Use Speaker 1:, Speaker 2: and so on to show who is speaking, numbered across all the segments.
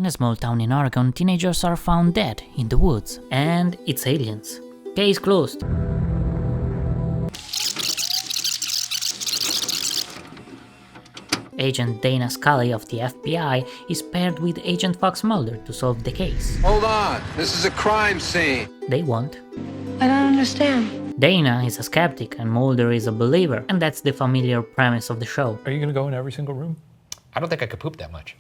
Speaker 1: In a small town in Oregon, teenagers are found dead in the woods, and it's aliens. Case closed. Agent Dana Scully of the FBI is paired with Agent Fox Mulder to solve the case.
Speaker 2: Hold on, this is a crime scene.
Speaker 1: They won't.
Speaker 3: I don't understand.
Speaker 1: Dana is a skeptic and Mulder is a believer, and that's the familiar premise of the show.
Speaker 4: Are you gonna go in every single room?
Speaker 5: I don't think I could poop that much.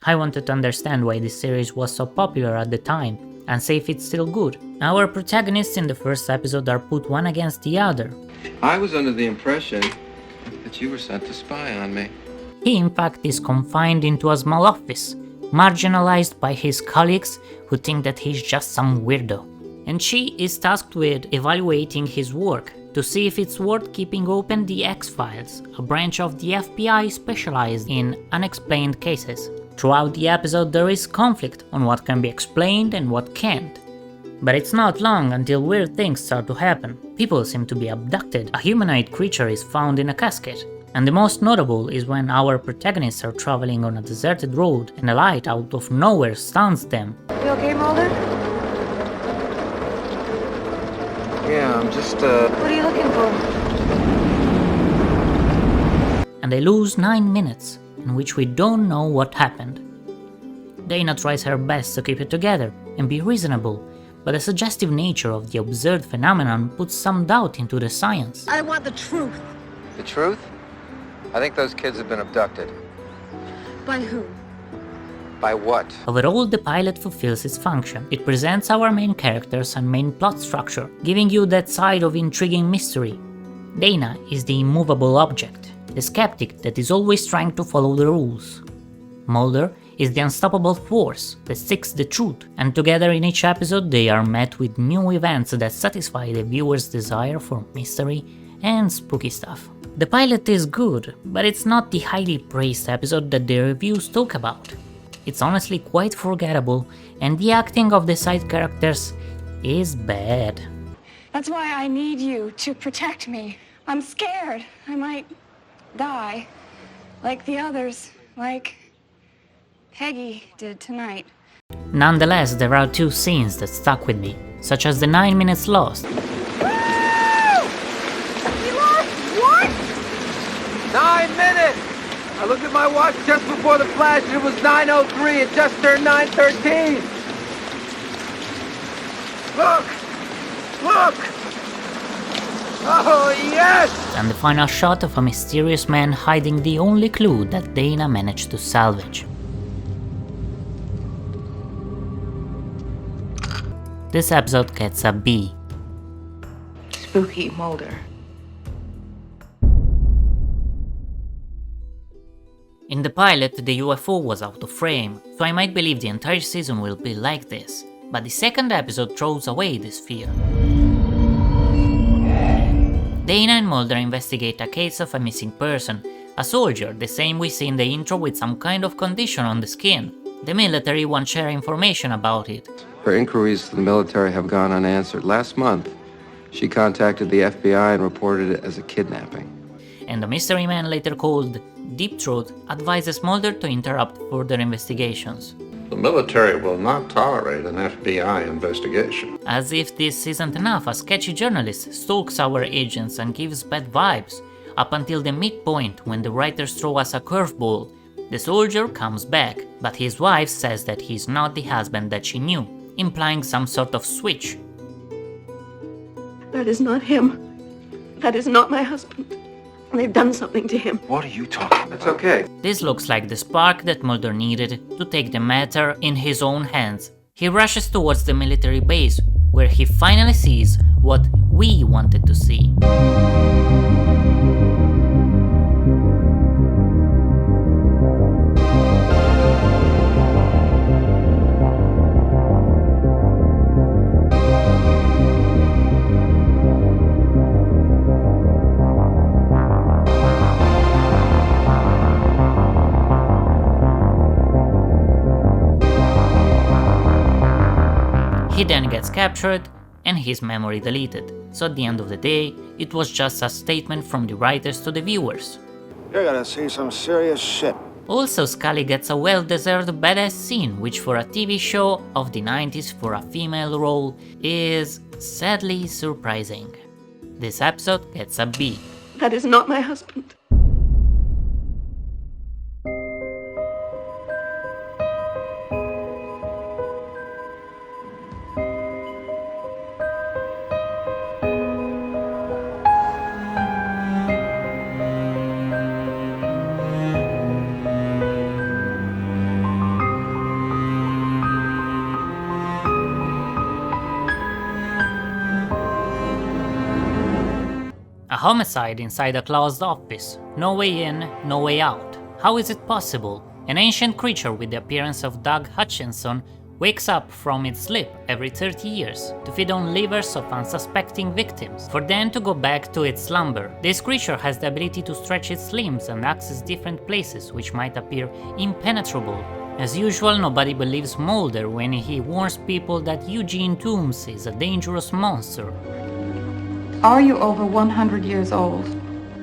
Speaker 1: I wanted to understand why this series was so popular at the time, and see if it's still good. Our protagonists in the first episode are put one against the other.
Speaker 2: I was under the impression that you were sent to spy on me.
Speaker 1: He in fact is confined into a small office, marginalized by his colleagues who think that he's just some weirdo. And she is tasked with evaluating his work to see if it's worth keeping open the X-Files, a branch of the FBI specialized in unexplained cases. Throughout the episode there is conflict on what can be explained and what can't. But it's not long until weird things start to happen. People seem to be abducted, a humanoid creature is found in a casket, and the most notable is when our protagonists are traveling on a deserted road and a light out of nowhere stuns them.
Speaker 3: You okay, Mulder?
Speaker 2: Yeah, I'm just,
Speaker 3: What are you looking for?
Speaker 1: And they lose 9 minutes, in which we don't know what happened. Dana tries her best to keep it together and be reasonable, but the suggestive nature of the observed phenomenon puts some doubt into the science.
Speaker 3: I want the truth.
Speaker 2: The truth? I think those kids have been abducted.
Speaker 3: By who?
Speaker 2: By what?
Speaker 1: Overall, the pilot fulfills its function. It presents our main characters and main plot structure, giving you that side of intriguing mystery. Dana is the immovable object, the skeptic that is always trying to follow the rules. Mulder is the unstoppable force that seeks the truth, and together in each episode they are met with new events that satisfy the viewer's desire for mystery and spooky stuff. The pilot is good, but it's not the highly praised episode that the reviews talk about. It's honestly quite forgettable, and the acting of the side characters is bad.
Speaker 6: That's why I need you to protect me. I'm scared. I might die. Like the others. Like Peggy did tonight.
Speaker 1: Nonetheless, there are 2 scenes that stuck with me, such as the 9 minutes lost.
Speaker 3: We lost what?
Speaker 2: 9 minutes! I looked at my watch just before the flash and it was 9:03. It just turned 9:13. Look! Look! Oh, yes!
Speaker 1: And the final shot of a mysterious man hiding the only clue that Dana managed to salvage. This episode gets a B.
Speaker 3: Spooky Mulder.
Speaker 1: In the pilot, the UFO was out of frame, so I might believe the entire season will be like this, but the second episode throws away this fear. Dana and Mulder investigate a case of a missing person, a soldier, the same we see in the intro with some kind of condition on the skin. The military won't share information about it.
Speaker 2: Her inquiries to the military have gone unanswered. Last month, she contacted the FBI and reported it as a kidnapping.
Speaker 1: And the mystery man, later called Deep Throat, advises Mulder to interrupt further investigations.
Speaker 7: The military will not tolerate an FBI investigation.
Speaker 1: As if this isn't enough, a sketchy journalist stalks our agents and gives bad vibes, up until the midpoint when the writers throw us a curveball. The soldier comes back, but his wife says that he's not the husband that she knew, implying some sort of switch.
Speaker 3: That is not him. That is not my husband. They've done something to him.
Speaker 2: What are you talking about? It's okay.
Speaker 1: This looks like the spark that Mulder needed to take the matter in his own hands. He rushes towards the military base, where he finally sees what we wanted to see. He then gets captured and his memory deleted, so at the end of the day, it was just a statement from the writers to the viewers.
Speaker 8: You're gonna see some serious shit.
Speaker 1: Also, Scully gets a well-deserved badass scene, which for a TV show of the 90s for a female role is sadly surprising. This episode gets a B.
Speaker 3: That is not my husband.
Speaker 1: A homicide inside a closed office. No way in, no way out. How is it possible? An ancient creature with the appearance of Doug Hutchinson wakes up from its sleep every 30 years to feed on livers of unsuspecting victims, for then to go back to its slumber. This creature has the ability to stretch its limbs and access different places which might appear impenetrable. As usual, nobody believes Mulder when he warns people that Eugene Tooms is a dangerous monster.
Speaker 4: Are you over 100 years old?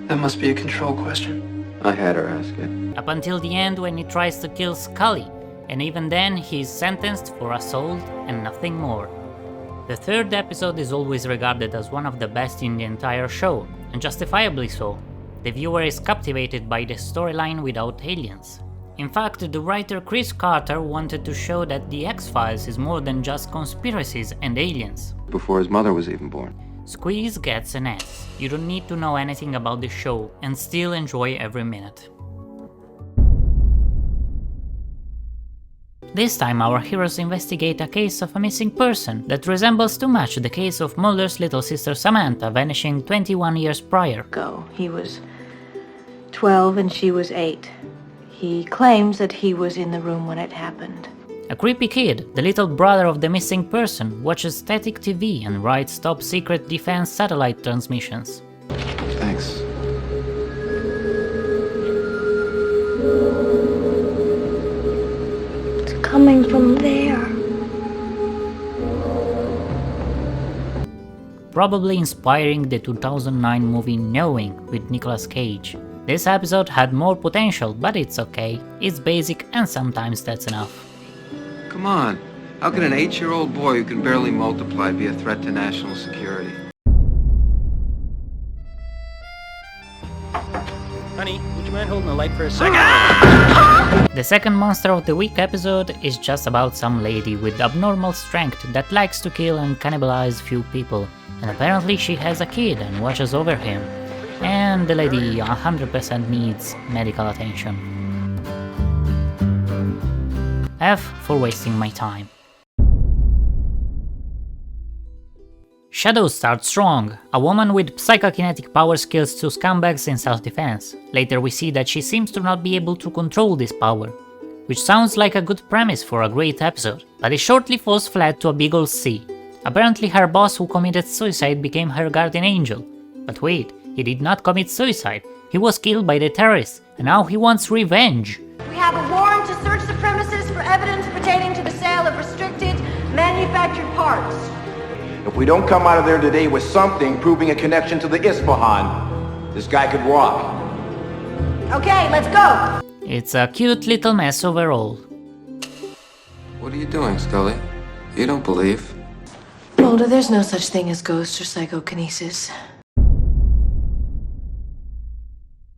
Speaker 2: That must be a control question. I had her ask it.
Speaker 1: Up until the end when he tries to kill Scully, and even then he is sentenced for assault and nothing more. The third episode is always regarded as one of the best in the entire show, and justifiably so. The viewer is captivated by the storyline without aliens. In fact, the writer Chris Carter wanted to show that the X-Files is more than just conspiracies and aliens.
Speaker 2: Before his mother was even born.
Speaker 1: Squeeze gets an S. You don't need to know anything about the show and still enjoy every minute. This time our heroes investigate a case of a missing person that resembles too much the case of Mulder's little sister Samantha vanishing 21 years prior.
Speaker 8: He was 12 and she was 8. He claims that he was in the room when it happened.
Speaker 1: A creepy kid, the little brother of the missing person, watches static TV and writes top secret defense satellite transmissions.
Speaker 2: Thanks.
Speaker 3: It's coming from there.
Speaker 1: Probably inspiring the 2009 movie Knowing with Nicolas Cage. This episode had more potential, but it's okay. It's basic and sometimes that's enough.
Speaker 2: Come on. How can an 8-year-old boy who can barely multiply be a threat to national security?
Speaker 9: Honey, would you mind holding the light for a second?
Speaker 1: The second Monster of the Week episode is just about some lady with abnormal strength that likes to kill and cannibalize few people, and apparently she has a kid and watches over him. And the lady 100% needs medical attention. F for wasting my time. Shadow starts strong, a woman with psychokinetic power skills to scumbags in self-defense. Later we see that she seems to not be able to control this power, which sounds like a good premise for a great episode, but it shortly falls flat to a big ol' C. Apparently her boss who committed suicide became her guardian angel. But wait, he did not commit suicide, he was killed by the terrorists, and now he wants revenge.
Speaker 10: We have a warrant to search the premises for evidence pertaining to the sale of restricted manufactured parts.
Speaker 11: If we don't come out of there today with something proving a connection to the Isfahan, this guy could walk.
Speaker 10: Okay, let's go!
Speaker 1: It's a cute little mess overall.
Speaker 2: What are you doing, Scully? You don't believe?
Speaker 8: Mulder, there's no such thing as ghosts or psychokinesis.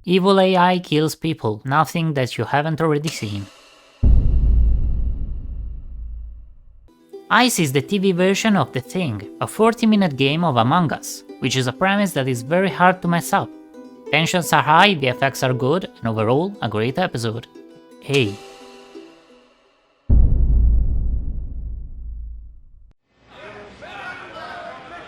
Speaker 1: Evil AI kills people, nothing that you haven't already seen. Ice is the TV version of The Thing, a 40-minute game of Among Us, which is a premise that is very hard to mess up. Tensions are high, the effects are good, and overall, a great episode. Hey.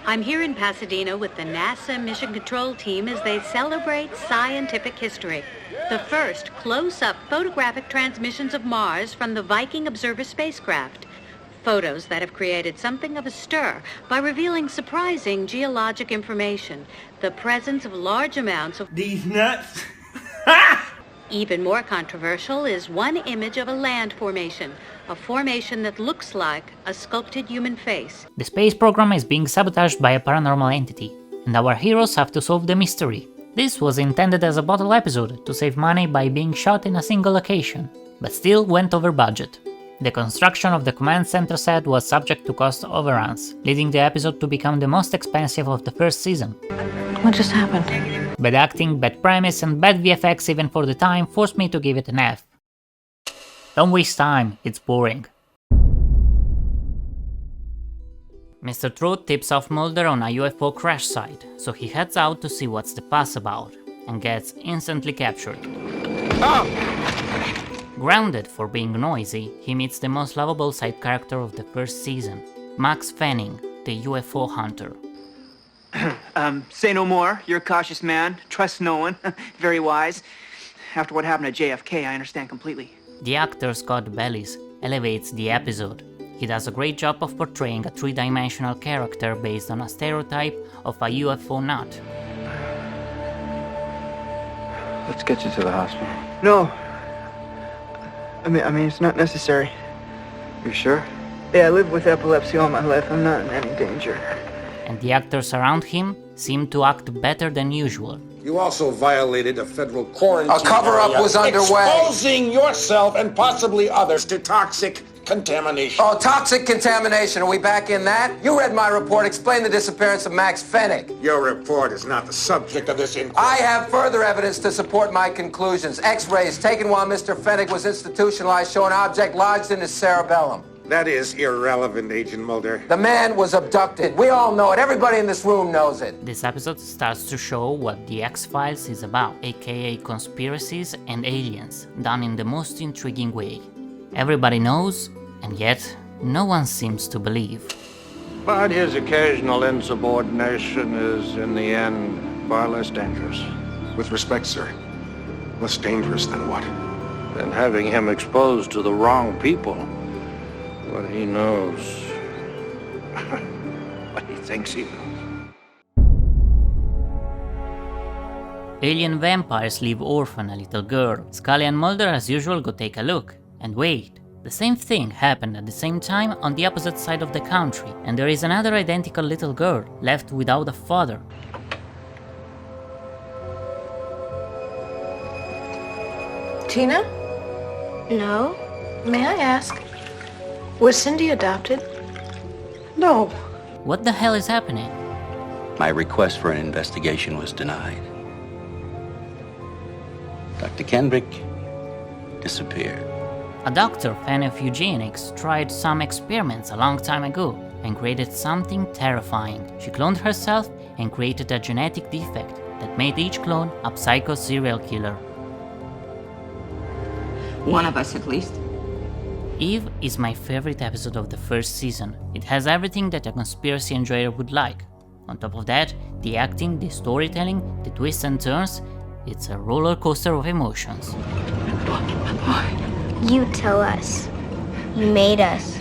Speaker 12: I'm here in Pasadena with the NASA Mission Control Team as they celebrate scientific history. The first close-up photographic transmissions of Mars from the Viking Observer spacecraft. Photos that have created something of a stir by revealing surprising geologic information. The presence of large amounts of
Speaker 9: These nuts.
Speaker 12: Even more controversial is one image of a land formation, a formation that looks like a sculpted human face.
Speaker 1: The space program is being sabotaged by a paranormal entity, and our heroes have to solve the mystery. This was intended as a bottle episode to save money by being shot in a single location, but still went over budget. The construction of the command center set was subject to cost overruns, leading the episode to become the most expensive of the first season.
Speaker 8: What just happened?
Speaker 1: Bad acting, bad premise, and bad VFX even for the time forced me to give it an F. Don't waste time, it's boring. Mr. Truth tips off Mulder on a UFO crash site, so he heads out to see what's the fuss about, and gets instantly captured.
Speaker 2: Oh!
Speaker 13: Grounded for being noisy, he meets the most lovable side character of the first season, Max Fanning, the UFO hunter.
Speaker 14: Say no more. You're a cautious man. Trust no one. Very wise. After what happened at JFK, I understand completely.
Speaker 13: The actor Scott Bellis elevates the episode. He does a great job of portraying a three-dimensional character based on a stereotype of a UFO nut.
Speaker 15: Let's get you to the hospital.
Speaker 14: No. I mean, it's not necessary.
Speaker 15: You sure?
Speaker 14: Yeah, I lived with epilepsy all my life. I'm not in any danger.
Speaker 13: And the actors around him seem to act better than usual.
Speaker 16: You also violated a federal quarantine.
Speaker 11: A cover-up was underway.
Speaker 16: Exposing yourself and possibly others to toxic contamination.
Speaker 2: Oh, toxic contamination. Are we back in that? You read my report. Explain the disappearance of Max Fennig.
Speaker 16: Your report is not the subject of this inquiry.
Speaker 2: I have further evidence to support my conclusions. X-rays taken while Mr. Fennig was institutionalized show an object lodged in his cerebellum.
Speaker 16: That is irrelevant, Agent Mulder.
Speaker 2: The man was abducted. We all know it. Everybody in this room knows it.
Speaker 13: This episode starts to show what the X-Files is about, aka conspiracies and aliens, done in the most intriguing way. Everybody knows, and yet no one seems to believe.
Speaker 7: But his occasional insubordination is, in the end, far less dangerous.
Speaker 17: With respect, sir, less dangerous than what?
Speaker 7: Than having him exposed to the wrong people. What he knows. What he thinks he knows.
Speaker 13: Alien vampires leave orphan a little girl. Scully and Mulder as usual go take a look. And wait, the same thing happened at the same time on the opposite side of the country, and there is another identical little girl left without a father.
Speaker 8: Tina?
Speaker 3: No.
Speaker 8: May I ask, was Cindy adopted?
Speaker 3: No.
Speaker 13: What the hell is happening?
Speaker 18: My request for an investigation was denied. Dr. Kendrick disappeared.
Speaker 13: A doctor fan of eugenics tried some experiments a long time ago and created something terrifying. She cloned herself and created a genetic defect that made each clone a psycho serial killer.
Speaker 3: One of us, at least.
Speaker 13: E.B.E. is my favorite episode of the first season. It has everything that a conspiracy enjoyer would like. On top of that, the acting, the storytelling, the twists and turns, it's a roller coaster of emotions.
Speaker 19: You tell us. You made us.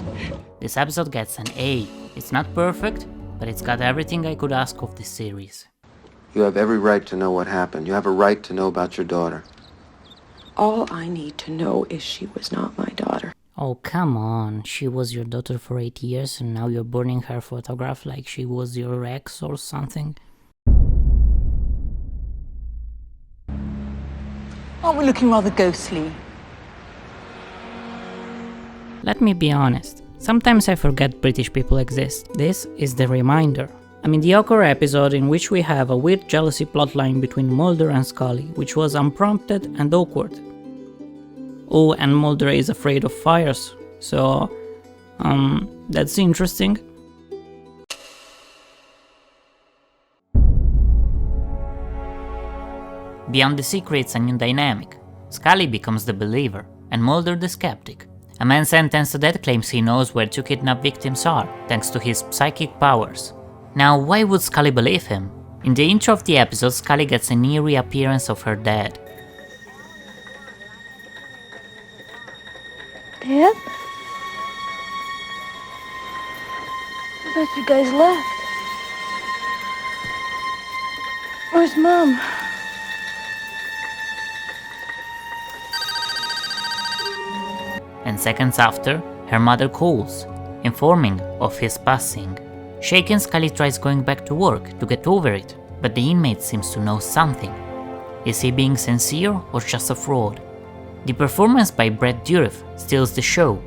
Speaker 13: This episode gets an A. It's not perfect, but it's got everything I could ask of this series.
Speaker 15: You have every right to know what happened. You have a right to know about your daughter.
Speaker 3: All I need to know is she was not my daughter.
Speaker 13: Oh, come on. She was your daughter for 8 years and now you're burning her photograph like she was your ex or something?
Speaker 4: Aren't we looking rather ghostly?
Speaker 13: Let me be honest, sometimes I forget British people exist. This is the reminder. I mean the Okra episode in which we have a weird jealousy plotline between Mulder and Scully, which was unprompted and awkward. Oh, and Mulder is afraid of fires, so that's interesting. Beyond the Sea creates a new dynamic. Scully becomes the believer, and Mulder the skeptic. A man sentenced to death claims he knows where two kidnapped victims are, thanks to his psychic powers. Now, why would Scully believe him? In the intro of the episode, Scully gets an eerie appearance of her dad.
Speaker 19: Dad? I thought you guys left. Where's Mom?
Speaker 13: And seconds after, her mother calls, informing of his passing. Shaken, Scully tries going back to work to get over it,
Speaker 1: But the inmate seems to know something. Is he being sincere or just a fraud? The performance by Brett Dourif steals the show.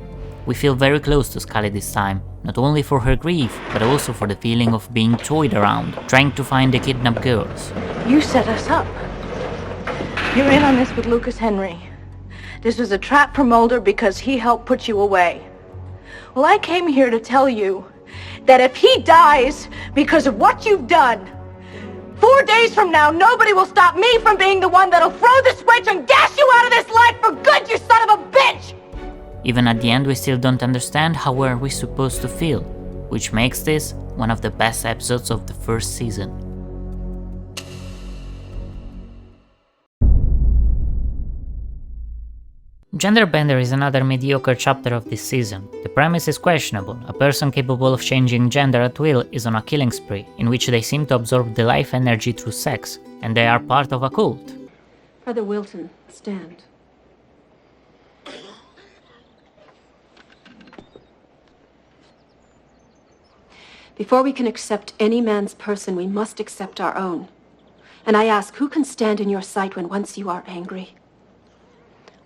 Speaker 1: We feel very close to Scully this time, not only for her grief, but also for the feeling of being toyed around, trying to find the kidnapped girls.
Speaker 8: You set us up. You're in on this with Lucas Henry. This was a trap for Mulder because he helped put you away. Well, I came here to tell you that if he dies because of what you've done, 4 days from now, nobody will stop me from being the one that'll throw the switch and gas you out of this life for good, you son of a bitch!
Speaker 1: Even at the end, we still don't understand how we're we supposed to feel, which makes this one of the best episodes of the first season. Genderbender is another mediocre chapter of this season. The premise is questionable. A person capable of changing gender at will is on a killing spree, in which they seem to absorb the life energy through sex, and they are part of a cult.
Speaker 3: Brother Wilton, stand. Before we can accept any man's person, we must accept our own. And I ask, who can stand in your sight when once you are angry?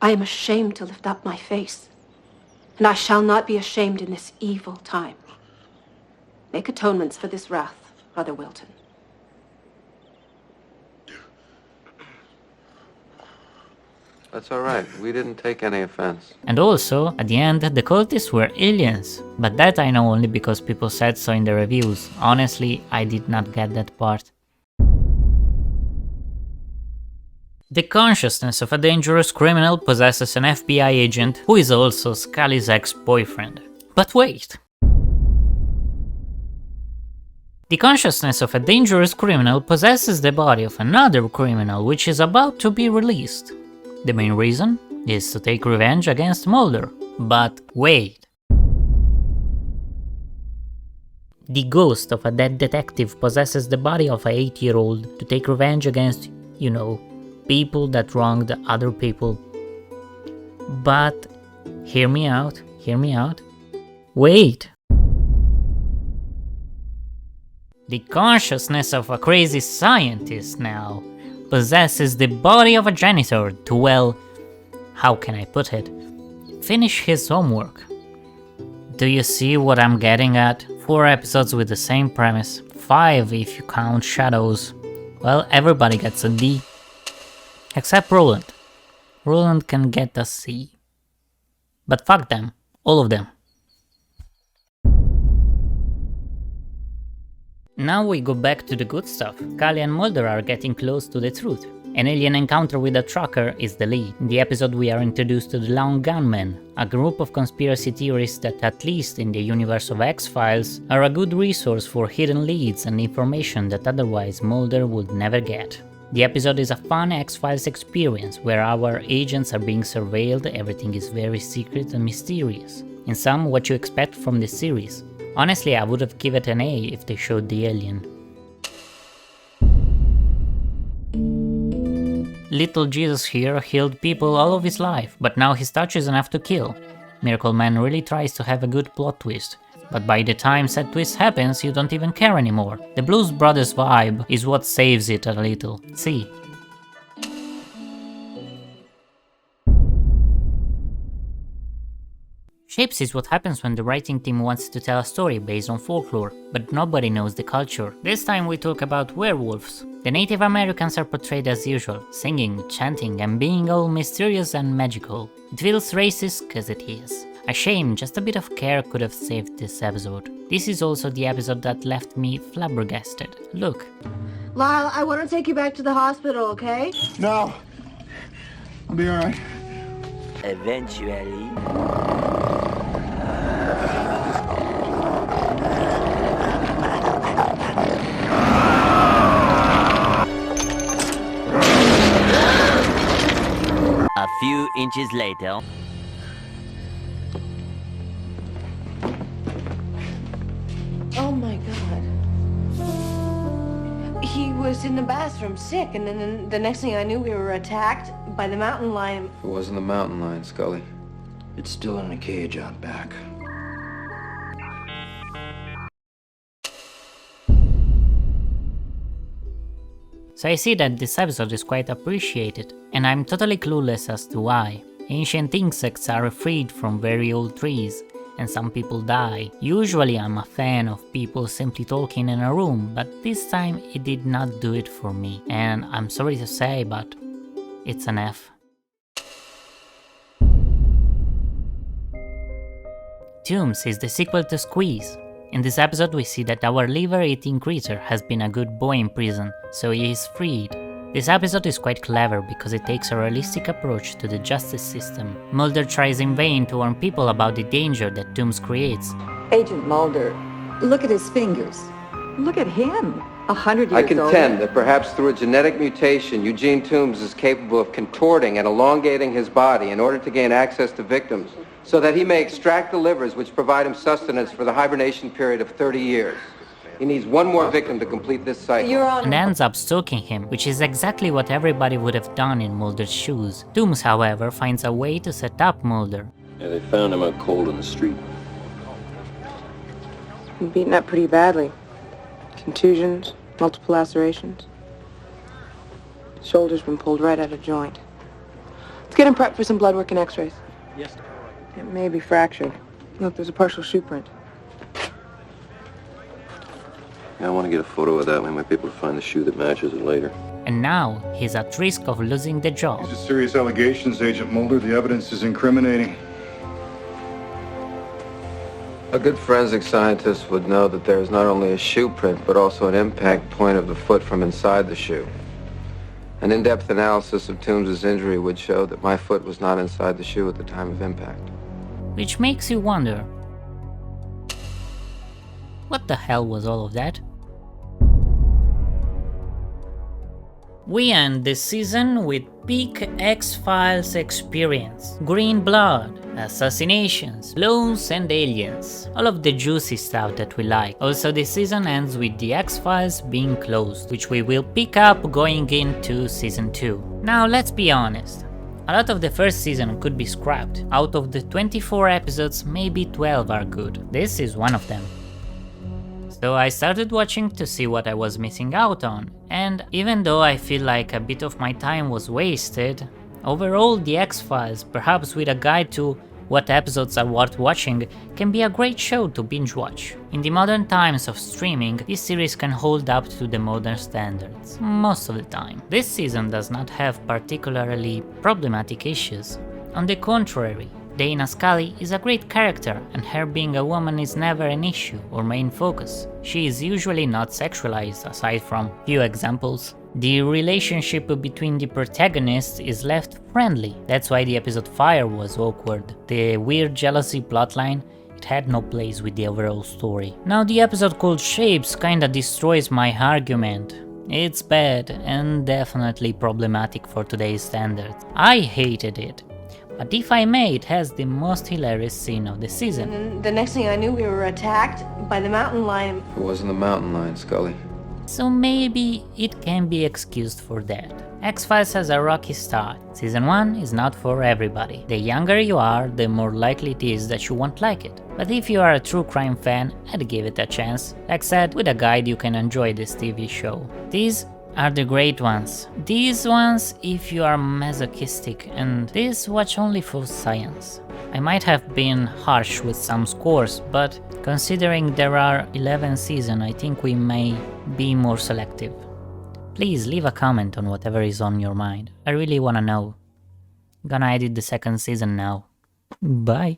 Speaker 3: I am ashamed to lift up my face, and I shall not be ashamed in this evil time. Make atonements for this wrath, Brother Wilton.
Speaker 15: That's all right. We didn't take any offense.
Speaker 1: And also, at the end, the cultists were aliens. But that I know only because people said so in the reviews. Honestly, I did not get that part. The consciousness of a dangerous criminal possesses an FBI agent who is also Scully's ex-boyfriend. But wait! The consciousness of a dangerous criminal possesses the body of another criminal which is about to be released. The main reason is to take revenge against Mulder. But wait! The ghost of a dead detective possesses the body of an 8-year-old to take revenge against, you know, people that wronged other people. But, hear me out, wait! The consciousness of a crazy scientist now possesses the body of a janitor to, well, how can I put it, finish his homework. Do you see what I'm getting at? 4 episodes with the same premise, 5 if you count Shadows. Well, everybody gets a D. Except Roland. Roland can get a C. But fuck them. All of them. Now we go back to the good stuff. Scully and Mulder are getting close to the truth. An alien encounter with a trucker is the lead. In the episode we are introduced to the Lone Gunmen, a group of conspiracy theorists that, at least in the universe of X-Files, are a good resource for hidden leads and information that otherwise Mulder would never get. The episode is a fun X-Files experience where our agents are being surveilled, everything is very secret and mysterious. In sum, what you expect from this series. Honestly, I would have given it an A if they showed the alien. Little Jesus here healed people all of his life, but now his touch is enough to kill. Miracle Man really tries to have a good plot twist, but by the time said twist happens, you don't even care anymore. The Blues Brothers vibe is what saves it a little. See. Shapes is what happens when the writing team wants to tell a story based on folklore, but nobody knows the culture. This time we talk about werewolves. The Native Americans are portrayed as usual, singing, chanting, and being all mysterious and magical. It feels racist, cause it is. A shame, just a bit of care could have saved this episode. This is also the episode that left me flabbergasted. Look.
Speaker 10: Lyle, I want to take you back to the hospital, okay?
Speaker 17: No. I'll be alright.
Speaker 20: Eventually. A few inches later.
Speaker 8: Oh my God. He was in the bathroom sick, and then the next thing I knew we were attacked by the mountain lion.
Speaker 15: It wasn't the mountain lion, Scully.
Speaker 11: It's still in a cage out back.
Speaker 1: So I see that this episode is quite appreciated, and I'm totally clueless as to why. Ancient insects are freed from very old trees, and some people die. Usually I'm a fan of people simply talking in a room, but this time it did not do it for me, and I'm sorry to say, but it's an F. Tooms is the sequel to Squeeze. In this episode we see that our liver-eating creature has been a good boy in prison, so he is freed. This episode is quite clever because it takes a realistic approach to the justice system. Mulder tries in vain to warn people about the danger that Tooms creates.
Speaker 21: Agent Mulder, look at his fingers. Look at him, 100 years
Speaker 2: I contend
Speaker 21: older.
Speaker 2: that perhaps through a genetic mutation, Eugene Tooms is capable of contorting and elongating his body in order to gain access to victims, so that he may extract the livers which provide him sustenance for the hibernation period of 30 years. He needs one more victim to complete this cycle.
Speaker 1: And ends up stalking him, which is exactly what everybody would have done in Mulder's shoes. Tooms, however, finds a way to set up Mulder.
Speaker 18: Yeah, they found him out cold in the street.
Speaker 22: Beaten up pretty badly. Contusions, multiple lacerations. Shoulder's been pulled right out of joint. Let's get him prepped for some blood work and x-rays.
Speaker 9: Yes.
Speaker 22: It may be fractured. Look, there's a partial shoe print.
Speaker 18: Yeah, I want to get a photo of that. We might be able to find the shoe that matches it later.
Speaker 1: And now he's at risk of losing the job.
Speaker 23: These are serious allegations, Agent Mulder. The evidence is incriminating.
Speaker 2: A good forensic scientist would know that there is not only a shoe print, but also an impact point of the foot from inside the shoe. An in-depth analysis of Toombs' injury would show that my foot was not inside the shoe at the time of impact.
Speaker 1: Which makes you wonder, what the hell was all of that? We end this season with peak X-Files experience. Green blood, assassinations, clones and aliens. All of the juicy stuff that we like. Also this season ends with the X-Files being closed, which we will pick up going into season 2. Now let's be honest. A lot of the first season could be scrapped. Out of the 24 episodes, maybe 12 are good. This is one of them. So I started watching to see what I was missing out on, and even though I feel like a bit of my time was wasted, overall the X-Files, perhaps with a guide to what episodes are worth watching, can be a great show to binge watch. In the modern times of streaming, this series can hold up to the modern standards, most of the time. This season does not have particularly problematic issues. On the contrary, Dana Scully is a great character, and her being a woman is never an issue or main focus. She is usually not sexualized, aside from few examples. The relationship between the protagonists is left friendly. That's why the episode Fire was awkward. The weird jealousy plotline, it had no place with the overall story. Now the episode called Shapes kinda destroys my argument. It's bad and definitely problematic for today's standards. I hated it. But if I may, it has the most hilarious scene of the season.
Speaker 10: And the next thing I knew, we were attacked by the mountain lion.
Speaker 2: It wasn't the mountain lion, Scully.
Speaker 1: So maybe it can be excused for that. X-Files has a rocky start. Season 1 is not for everybody. The younger you are, the more likely it is that you won't like it. But if you are a true crime fan, I'd give it a chance. Like said, with a guide you can enjoy this TV show. These are the great ones. These ones if you are masochistic, and this watch only for science. I might have been harsh with some scores, but considering there are 11 seasons, I think we may be more selective. Please leave a comment on whatever is on your mind. I really wanna know. Gonna edit the second season now. Bye.